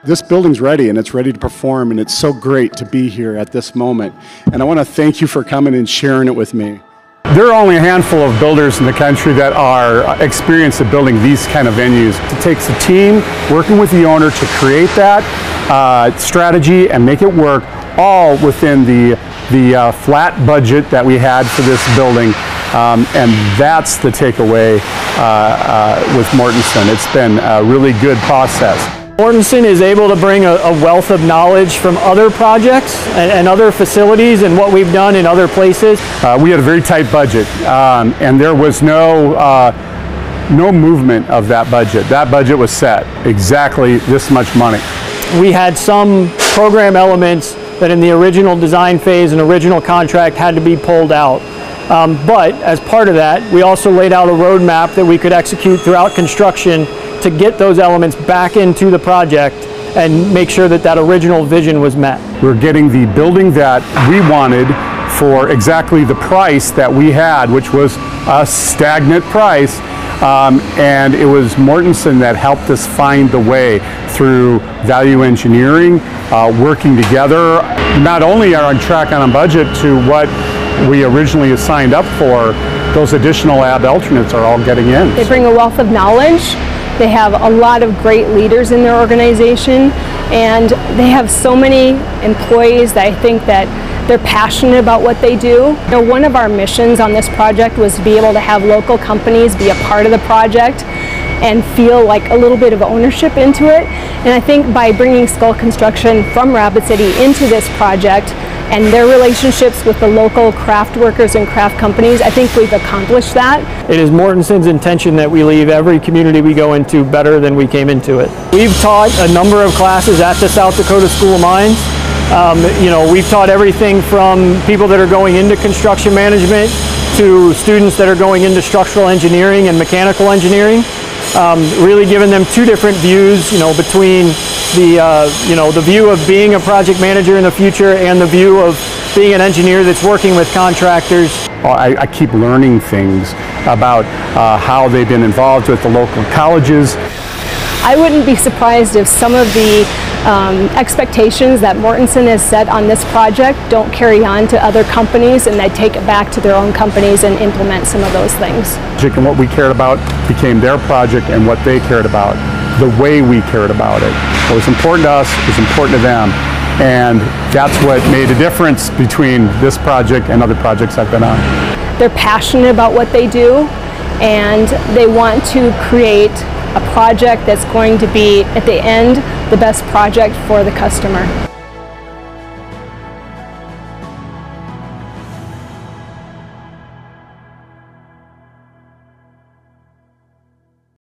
This building's ready, and it's ready to perform, and it's so great to be here at this moment. And I want to thank you for coming and sharing it with me. There are only a handful of builders in the country that are experienced at building these kind of venues. It takes a team working with the owner to create that strategy and make it work, all within the flat budget that we had for this building. And that's the takeaway with Mortenson. It's been a really good process. Mortenson is able to bring a wealth of knowledge from other projects and other facilities and what we've done in other places. We had a very tight budget, and there was no movement of that budget. That budget was set, exactly this much money. We had some program elements that in the original design phase and original contract had to be pulled out. But as part of that, we also laid out a roadmap that we could execute throughout construction to get those elements back into the project and make sure that that original vision was met. We're getting the building that we wanted for exactly the price that we had, which was a stagnant price, and it was Mortenson that helped us find the way through value engineering, working together. Not only are on track and on budget to what we originally signed up for, those additional lab alternates are all getting in. They bring a wealth of knowledge. They have a lot of great leaders in their organization, and they have so many employees that I think that they're passionate about what they do. You know, one of our missions on this project was to be able to have local companies be a part of the project and feel like a little bit of ownership into it. And I think by bringing Skull Construction from Rapid City into this project and their relationships with the local craft workers and craft companies, I think we've accomplished that. It is Mortenson's intention that we leave every community we go into better than we came into it. We've taught a number of classes at the South Dakota School of Mines. You know, we've taught everything from people that are going into construction management to students that are going into structural engineering and mechanical engineering. Really giving them two different views, you know, between the view of being a project manager in the future and the view of being an engineer that's working with contractors. I keep learning things about how they've been involved with the local colleges. I wouldn't be surprised if some of the expectations that Mortenson has set on this project don't carry on to other companies, and they take it back to their own companies and implement some of those things. And what we cared about became their project, and what they cared about, the way we cared about it. What was important to us was important to them, and that's what made a difference between this project and other projects I've been on. They're passionate about what they do, and they want to create a project that's going to be, at the end, the best project for the customer.